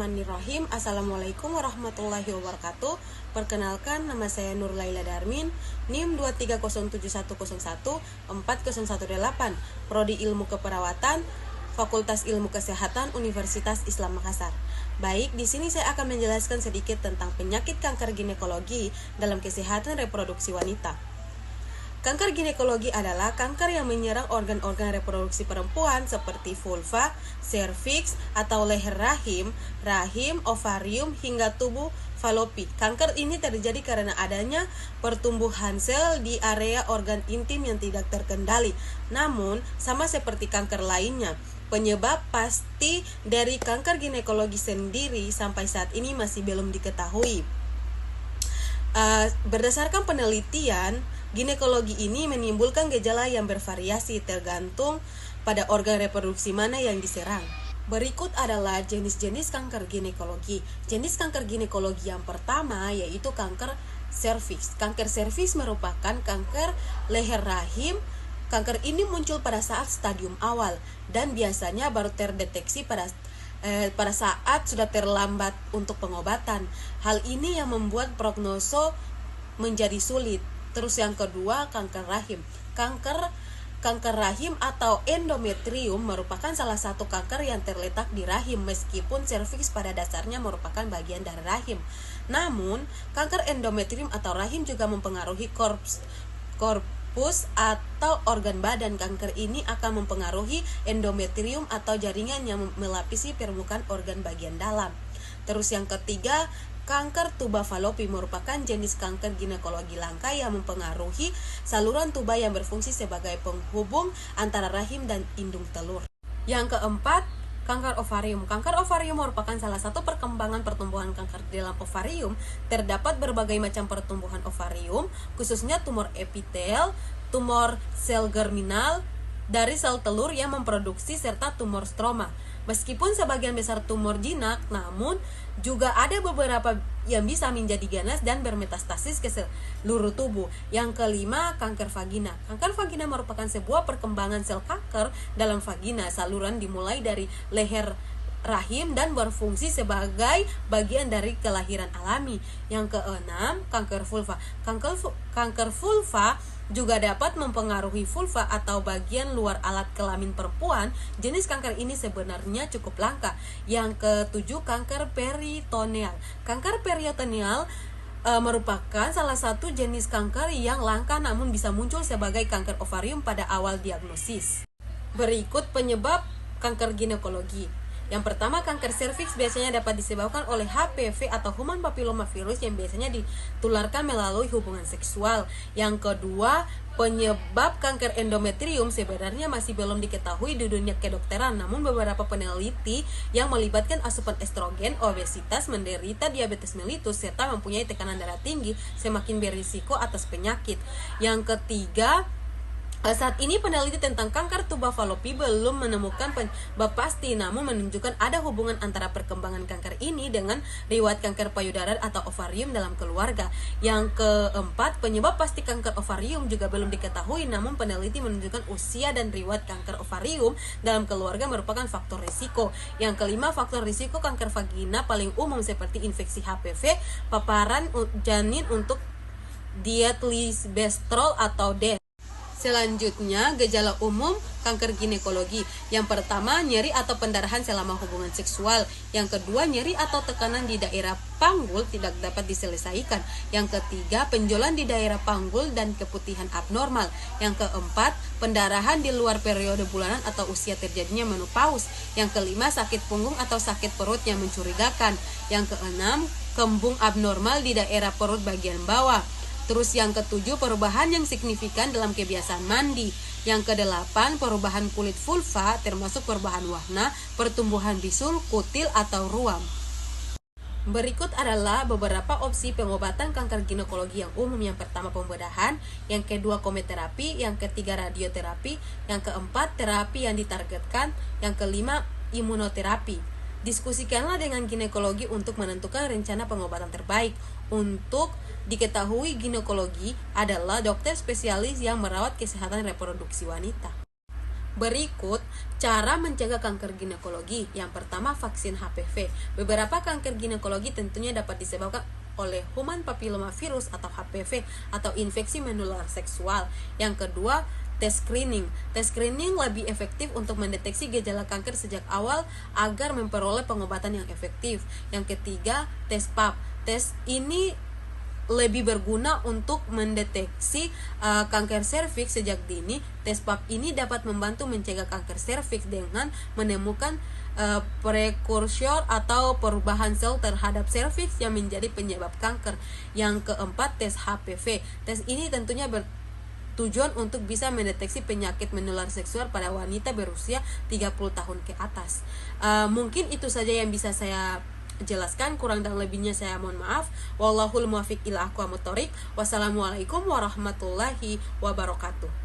Bismillahirrahmanirrahim. Assalamualaikum warahmatullahi wabarakatuh. Perkenalkan, nama saya Nur Laila Darmin, NIM 23071014018, Prodi Ilmu Keperawatan, Fakultas Ilmu Kesehatan Universitas Islam Makassar. Baik, di sini saya akan menjelaskan sedikit tentang penyakit kanker ginekologi dalam kesehatan reproduksi wanita. Kanker ginekologi adalah kanker yang menyerang organ-organ reproduksi perempuan seperti vulva, serviks atau leher rahim, ovarium, hingga tubuh falopi. Kanker ini terjadi karena adanya pertumbuhan sel di area organ intim yang tidak terkendali. Namun, sama seperti kanker lainnya, penyebab pasti dari kanker ginekologi sendiri sampai saat ini masih belum diketahui. Berdasarkan penelitian, ginekologi ini menimbulkan gejala yang bervariasi tergantung pada organ reproduksi mana yang diserang. Berikut adalah jenis-jenis kanker ginekologi. Jenis kanker ginekologi yang pertama yaitu kanker serviks. Kanker serviks merupakan kanker leher rahim. Kanker ini muncul pada saat stadium awal dan biasanya baru terdeteksi pada saat sudah terlambat untuk pengobatan. Hal ini yang membuat prognoso menjadi sulit. Terus yang kedua, kanker rahim. Kanker rahim atau endometrium merupakan salah satu kanker yang terletak di rahim, meskipun serviks pada dasarnya merupakan bagian dari rahim. Namun, kanker endometrium atau rahim juga mempengaruhi korpus atau organ badan. Kanker ini akan mempengaruhi endometrium atau jaringan yang melapisi permukaan organ bagian dalam. Terus yang ketiga, kanker tuba falopi merupakan jenis kanker ginekologi langka yang mempengaruhi saluran tuba yang berfungsi sebagai penghubung antara rahim dan indung telur. Yang keempat, kanker ovarium. Kanker ovarium merupakan salah satu perkembangan pertumbuhan kanker di dalam ovarium. Terdapat berbagai macam pertumbuhan ovarium, khususnya tumor epitel, tumor sel germinal dari sel telur yang memproduksi, serta tumor stroma. Meskipun sebagian besar tumor jinak, namun juga ada beberapa yang bisa menjadi ganas dan bermetastasis ke seluruh tubuh. Yang kelima, kanker vagina. Kanker vagina merupakan sebuah perkembangan sel kanker dalam vagina. Saluran dimulai dari leher rahim dan berfungsi sebagai bagian dari kelahiran alami. Yang keenam, kanker vulva. Kanker vulva juga dapat mempengaruhi vulva atau bagian luar alat kelamin perempuan. Jenis kanker ini sebenarnya cukup langka. Yang ketujuh, kanker peritoneal. Kanker peritoneal merupakan salah satu jenis kanker yang langka namun bisa muncul sebagai kanker ovarium pada awal diagnosis. Berikut penyebab kanker ginekologi. Yang pertama, kanker serviks biasanya dapat disebabkan oleh HPV atau human papilloma virus yang biasanya ditularkan melalui hubungan seksual. Yang kedua, penyebab kanker endometrium sebenarnya masih belum diketahui di dunia kedokteran, namun beberapa peneliti yang melibatkan asupan estrogen, obesitas, menderita diabetes mellitus, serta mempunyai tekanan darah tinggi semakin berisiko atas penyakit. Yang ketiga, saat ini peneliti tentang kanker tuba falopi belum menemukan penyebab pasti, namun menunjukkan ada hubungan antara perkembangan kanker ini dengan riwayat kanker payudara atau ovarium dalam keluarga. Yang keempat, penyebab pasti kanker ovarium juga belum diketahui, namun peneliti menunjukkan usia dan riwayat kanker ovarium dalam keluarga merupakan faktor risiko. Yang kelima, faktor risiko kanker vagina paling umum seperti infeksi HPV, paparan janin untuk diet lisbestrol atau DES. Selanjutnya, gejala umum kanker ginekologi. Yang pertama, nyeri atau pendarahan selama hubungan seksual. Yang kedua, nyeri atau tekanan di daerah panggul tidak dapat diselesaikan. Yang ketiga, penjulan di daerah panggul dan keputihan abnormal. Yang keempat, pendarahan di luar periode bulanan atau usia terjadinya menopause. Yang kelima, sakit punggung atau sakit perut yang mencurigakan. Yang keenam, kembung abnormal di daerah perut bagian bawah. Terus yang ketujuh, perubahan yang signifikan dalam kebiasaan mandi. Yang kedelapan, perubahan kulit vulva termasuk perubahan warna, pertumbuhan bisul, kutil atau ruam. Berikut adalah beberapa opsi pengobatan kanker ginekologi yang umum. Yang pertama, pembedahan. Yang kedua, kemoterapi. Yang ketiga, radioterapi. Yang keempat, terapi yang ditargetkan. Yang kelima, imunoterapi. Diskusikanlah dengan ginekologi untuk menentukan rencana pengobatan terbaik. Untuk diketahui, ginekologi adalah dokter spesialis yang merawat kesehatan reproduksi wanita. Berikut cara mencegah kanker ginekologi. Yang pertama, vaksin HPV. Beberapa kanker ginekologi tentunya dapat disebabkan oleh human papillomavirus atau HPV atau infeksi menular seksual. Yang kedua, tes screening. Tes screening lebih efektif untuk mendeteksi gejala kanker sejak awal agar memperoleh pengobatan yang efektif. Yang ketiga, tes PAP. Tes ini lebih berguna untuk mendeteksi kanker serviks sejak dini. Tes PAP ini dapat membantu mencegah kanker serviks dengan menemukan prekursor atau perubahan sel terhadap serviks yang menjadi penyebab kanker. Yang keempat, tes HPV. Tes ini tentunya bertujuan untuk bisa mendeteksi penyakit menular seksual pada wanita berusia 30 tahun ke atas. Mungkin itu saja yang bisa saya jelaskan, kurang dan lebihnya saya mohon maaf. Wallahul muwaffiq ila aqwamit thoriq. Wassalamualaikum warahmatullahi wabarakatuh.